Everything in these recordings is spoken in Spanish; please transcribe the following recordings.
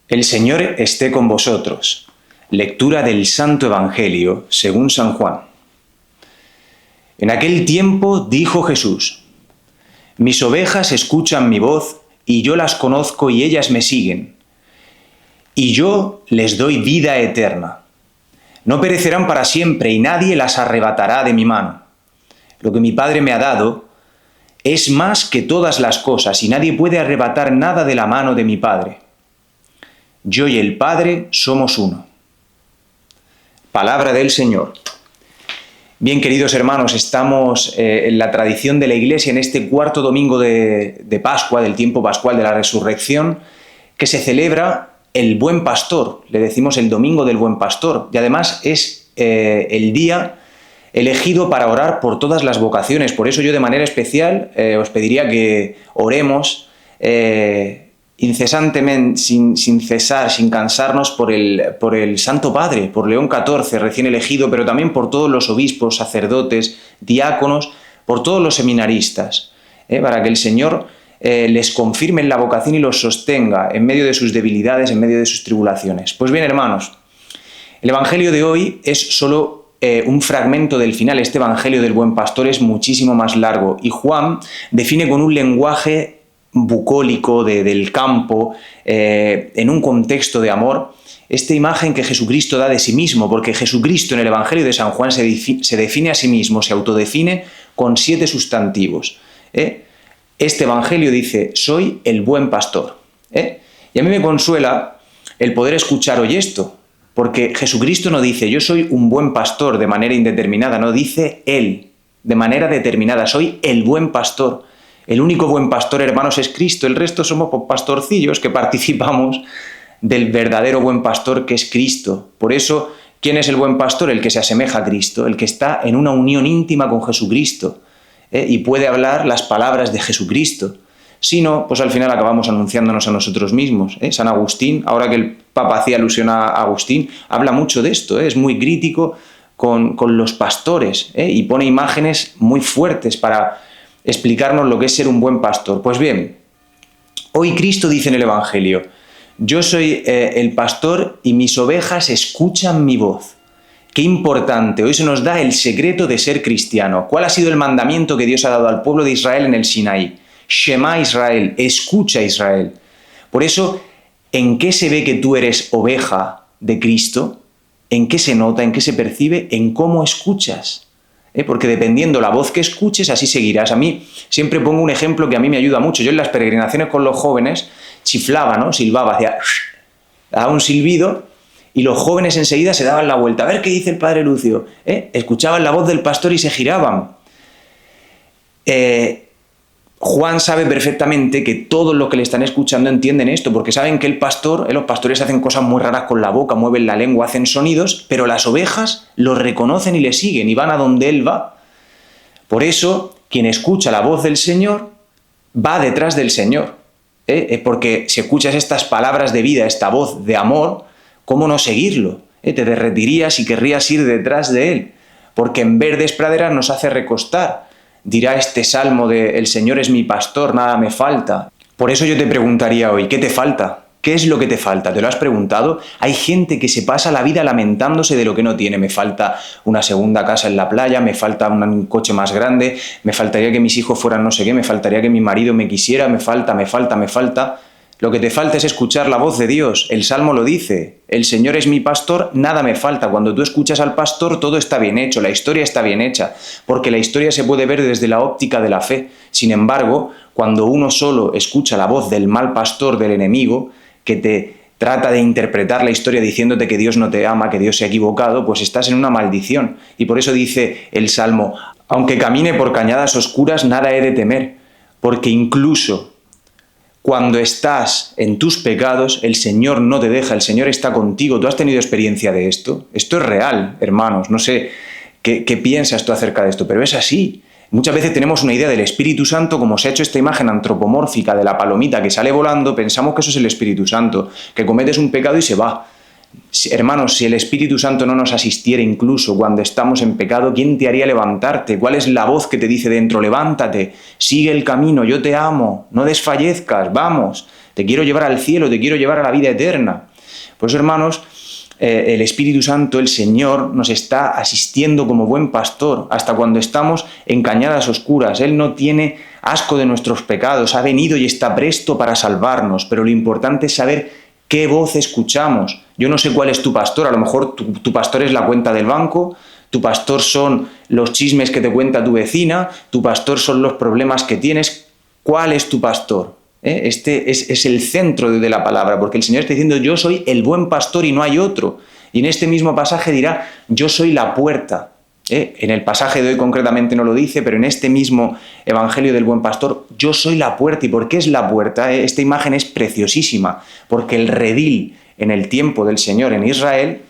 El Señor esté con vosotros. Lectura del Santo Evangelio según San Juan. En aquel tiempo dijo Jesús: Mis ovejas escuchan mi voz, y yo las conozco y ellas me siguen. Y yo les doy vida eterna. No perecerán para siempre y nadie las arrebatará de mi mano. Lo que mi Padre me ha dado es más que todas las cosas, y nadie puede arrebatar nada de la mano de mi Padre. Yo y el Padre somos uno. Palabra del Señor. Bien, queridos hermanos, estamos en la tradición de la Iglesia en este cuarto domingo de Pascua, del tiempo pascual de la Resurrección, que se celebra el Buen Pastor. Le decimos el Domingo del Buen Pastor, y además es el día elegido para orar por todas las vocaciones. Por eso yo de manera especial os pediría que oremos incesantemente, sin cesar, sin cansarnos, por el Santo Padre, por León XIV, recién elegido, pero también por todos los obispos, sacerdotes, diáconos, por todos los seminaristas, para que el Señor les confirme en la vocación y los sostenga en medio de sus debilidades, en medio de sus tribulaciones. Pues bien, hermanos, el Evangelio de hoy es solo un fragmento del final. Este Evangelio del Buen Pastor es muchísimo más largo, y Juan define con un lenguaje bucólico del campo, en un contexto de amor, esta imagen que Jesucristo da de sí mismo, porque Jesucristo en el Evangelio de San Juan se define a sí mismo, se autodefine con 7 sustantivos. Este Evangelio dice: soy el buen pastor. Y a mí me consuela el poder escuchar hoy esto, porque Jesucristo no dice yo soy un buen pastor de manera indeterminada, no, dice Él de manera determinada: soy el buen pastor. El único buen pastor, hermanos, es Cristo. El resto somos pastorcillos que participamos del verdadero buen pastor, que es Cristo. Por eso, ¿quién es el buen pastor? El que se asemeja a Cristo, el que está en una unión íntima con Jesucristo, y puede hablar las palabras de Jesucristo. Si no, pues al final acabamos anunciándonos a nosotros mismos. San Agustín, ahora que el Papa hacía alusión a Agustín, habla mucho de esto, es muy crítico con los pastores, y pone imágenes muy fuertes para explicarnos lo que es ser un buen pastor. Pues bien, hoy Cristo dice en el Evangelio: yo soy el pastor y mis ovejas escuchan mi voz. Qué importante, hoy se nos da el secreto de ser cristiano. ¿Cuál ha sido el mandamiento que Dios ha dado al pueblo de Israel en el Sinaí? Shema Israel, escucha Israel. Por eso, ¿en qué se ve que tú eres oveja de Cristo? ¿En qué se nota? ¿En qué se percibe? En cómo escuchas. Porque dependiendo la voz que escuches, así seguirás. A mí siempre pongo un ejemplo que a mí me ayuda mucho. Yo en las peregrinaciones con los jóvenes chiflaba, ¿no? Silbaba, hacía, daba un silbido, y los jóvenes enseguida se daban la vuelta. A ver qué dice el padre Lucio. Escuchaban la voz del pastor y se giraban. Juan sabe perfectamente que todos los que le están escuchando entienden esto, porque saben que los pastores hacen cosas muy raras con la boca, mueven la lengua, hacen sonidos, pero las ovejas lo reconocen y le siguen y van a donde él va. Por eso, quien escucha la voz del Señor va detrás del Señor. Porque si escuchas estas palabras de vida, esta voz de amor, ¿cómo no seguirlo? Te derretirías y querrías ir detrás de él, porque en verdes praderas nos hace recostar. Dirá este salmo de el Señor es mi pastor, nada me falta. Por eso yo te preguntaría hoy, ¿qué te falta? ¿Qué es lo que te falta? ¿Te lo has preguntado? Hay gente que se pasa la vida lamentándose de lo que no tiene. Me falta una segunda casa en la playa, me falta un coche más grande, me faltaría que mis hijos fueran no sé qué, me faltaría que mi marido me quisiera, me falta. Lo que te falta es escuchar la voz de Dios. El Salmo lo dice: el Señor es mi pastor, nada me falta. Cuando tú escuchas al pastor, todo está bien hecho, la historia está bien hecha, porque la historia se puede ver desde la óptica de la fe. Sin embargo, cuando uno solo escucha la voz del mal pastor, del enemigo, que te trata de interpretar la historia diciéndote que Dios no te ama, que Dios se ha equivocado, pues estás en una maldición. Y por eso dice el Salmo: aunque camine por cañadas oscuras, nada he de temer, porque incluso cuando estás en tus pecados, el Señor no te deja, el Señor está contigo. ¿Tú has tenido experiencia de esto? Esto es real, hermanos. No sé qué piensas tú acerca de esto, pero es así. Muchas veces tenemos una idea del Espíritu Santo, como se ha hecho esta imagen antropomórfica de la palomita que sale volando, pensamos que eso es el Espíritu Santo, que cometes un pecado y se va. Hermanos, si el Espíritu Santo no nos asistiera incluso cuando estamos en pecado, ¿quién te haría levantarte? ¿Cuál es la voz que te dice dentro? Levántate, sigue el camino, yo te amo, no desfallezcas, vamos. te quiero llevar al cielo, te quiero llevar a la vida eterna. Por eso, hermanos, el Espíritu Santo, el Señor, nos está asistiendo como buen pastor hasta cuando estamos en cañadas oscuras. Él no tiene asco de nuestros pecados, ha venido y está presto para salvarnos, pero lo importante es saber qué voz escuchamos. Yo no sé cuál es tu pastor, a lo mejor tu pastor es la cuenta del banco, tu pastor son los chismes que te cuenta tu vecina, tu pastor son los problemas que tienes. ¿Cuál es tu pastor? Este es el centro de la palabra, porque el Señor está diciendo: yo soy el buen pastor y no hay otro. Y en este mismo pasaje dirá: yo soy la puerta. En el pasaje de hoy concretamente no lo dice, pero en este mismo Evangelio del Buen Pastor, yo soy la puerta. ¿Y por qué es la puerta? Esta imagen es preciosísima, porque el redil en el tiempo del Señor en Israel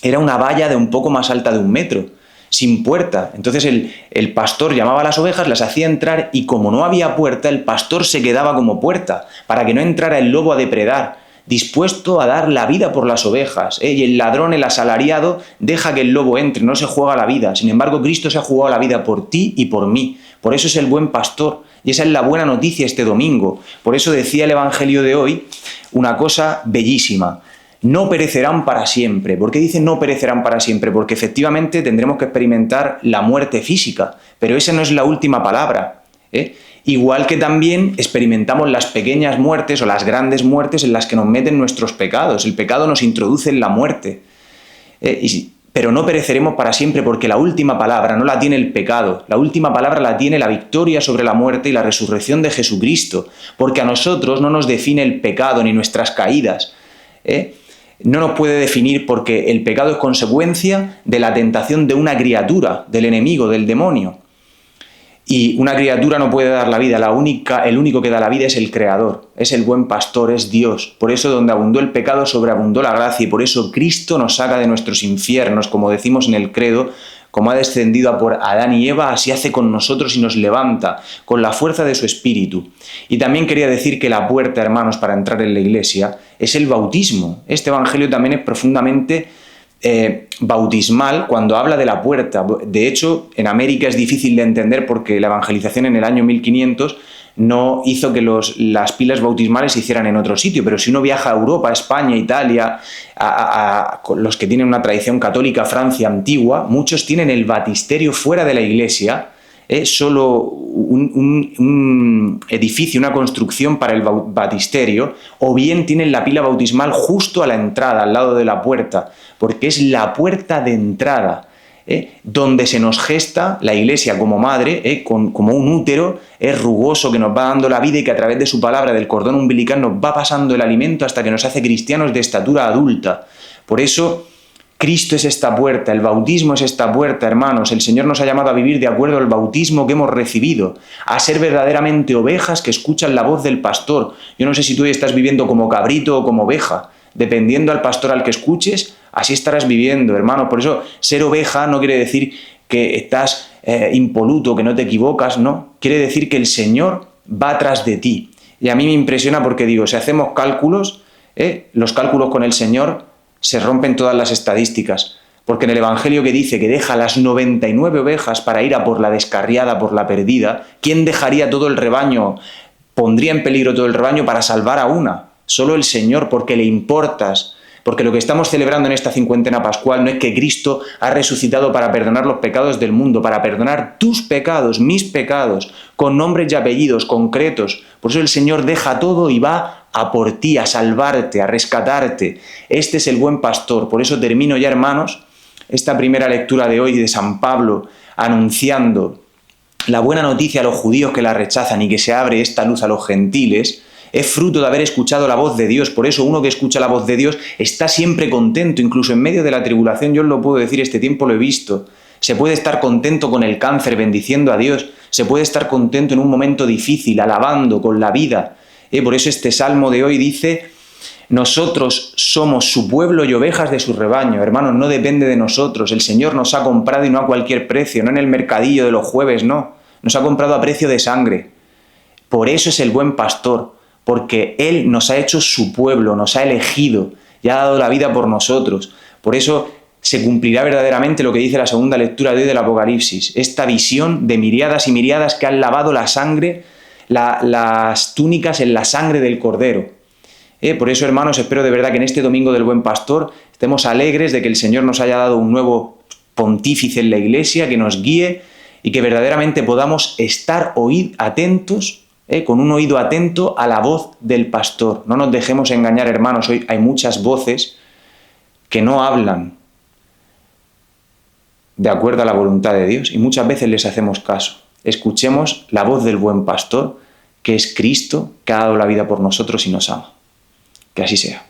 era una valla de un poco más alta de 1 metro, sin puerta. Entonces el pastor llamaba a las ovejas, las hacía entrar, y como no había puerta, el pastor se quedaba como puerta, para que no entrara el lobo a depredar, dispuesto a dar la vida por las ovejas. Y el ladrón, el asalariado, deja que el lobo entre, no se juega la vida. Sin embargo, Cristo se ha jugado la vida por ti y por mí. Por eso es el buen pastor. Y esa es la buena noticia este domingo. Por eso decía el Evangelio de hoy una cosa bellísima: no perecerán para siempre. ¿Por qué dice no perecerán para siempre? Porque efectivamente tendremos que experimentar la muerte física, pero esa no es la última palabra. Igual que también experimentamos las pequeñas muertes o las grandes muertes en las que nos meten nuestros pecados. El pecado nos introduce en la muerte. Pero no pereceremos para siempre, porque la última palabra no la tiene el pecado. La última palabra la tiene la victoria sobre la muerte y la resurrección de Jesucristo. Porque a nosotros no nos define el pecado ni nuestras caídas. No nos puede definir, porque el pecado es consecuencia de la tentación de una criatura, del enemigo, del demonio. Y una criatura no puede dar la vida, el único que da la vida es el Creador, es el buen pastor, es Dios. Por eso donde abundó el pecado sobreabundó la gracia, y por eso Cristo nos saca de nuestros infiernos, como decimos en el credo: como ha descendido por Adán y Eva, así hace con nosotros y nos levanta, con la fuerza de su Espíritu. Y también quería decir que la puerta, hermanos, para entrar en la iglesia es el bautismo. Este evangelio también es profundamente bautismal cuando habla de la puerta. De hecho, en América es difícil de entender, porque la evangelización en el año 1500 no hizo que las pilas bautismales se hicieran en otro sitio, pero si uno viaja a Europa, a España, Italia, a los que tienen una tradición católica, Francia antigua, muchos tienen el baptisterio fuera de la iglesia, solo un edificio, una construcción para el baptisterio, o bien tienen la pila bautismal justo a la entrada, al lado de la puerta, porque es la puerta de entrada, donde se nos gesta la iglesia como madre, como un útero rugoso que nos va dando la vida, y que a través de su palabra, del cordón umbilical, nos va pasando el alimento hasta que nos hace cristianos de estatura adulta. Por eso Cristo es esta puerta, el bautismo es esta puerta, hermanos. El Señor nos ha llamado a vivir de acuerdo al bautismo que hemos recibido, a ser verdaderamente ovejas que escuchan la voz del pastor. Yo no sé si tú estás viviendo como cabrito o como oveja. Dependiendo al pastor al que escuches, así estarás viviendo, hermano. Por eso, ser oveja no quiere decir que estás impoluto, que no te equivocas, no. Quiere decir que el Señor va atrás de ti. Y a mí me impresiona, porque digo, si hacemos cálculos, los cálculos con el Señor, se rompen todas las estadísticas. Porque en el Evangelio, que dice que deja las 99 ovejas para ir a por la descarriada, por la perdida, ¿quién dejaría todo el rebaño? Pondría en peligro todo el rebaño para salvar a una. Solo el Señor, porque le importas. Porque lo que estamos celebrando en esta cincuentena pascual no es que Cristo ha resucitado para perdonar los pecados del mundo, para perdonar tus pecados, mis pecados, con nombres y apellidos concretos. Por eso el Señor deja todo y va a por ti, a salvarte, a rescatarte. Este es el buen pastor. Por eso termino ya, hermanos, esta primera lectura de hoy de San Pablo, anunciando la buena noticia a los judíos que la rechazan, y que se abre esta luz a los gentiles. Es fruto de haber escuchado la voz de Dios. Por eso uno que escucha la voz de Dios está siempre contento, incluso en medio de la tribulación. Yo os lo puedo decir, este tiempo lo he visto. Se puede estar contento con el cáncer, bendiciendo a Dios. Se puede estar contento en un momento difícil, alabando con la vida. Por eso este salmo de hoy dice: nosotros somos su pueblo y ovejas de su rebaño. Hermanos, no depende de nosotros. El Señor nos ha comprado, y no a cualquier precio, no en el mercadillo de los jueves, no. Nos ha comprado a precio de sangre. Por eso es el buen pastor. Porque Él nos ha hecho su pueblo, nos ha elegido y ha dado la vida por nosotros. Por eso se cumplirá verdaderamente lo que dice la segunda lectura de hoy del Apocalipsis, esta visión de miriadas y miriadas que han lavado la sangre, las túnicas en la sangre del Cordero. Por eso, hermanos, espero de verdad que en este Domingo del Buen Pastor estemos alegres de que el Señor nos haya dado un nuevo pontífice en la Iglesia, que nos guíe y que verdaderamente podamos estar atentos, con un oído atento a la voz del pastor. No nos dejemos engañar, hermanos, hoy hay muchas voces que no hablan de acuerdo a la voluntad de Dios y muchas veces les hacemos caso. Escuchemos la voz del buen pastor, que es Cristo, que ha dado la vida por nosotros y nos ama. Que así sea.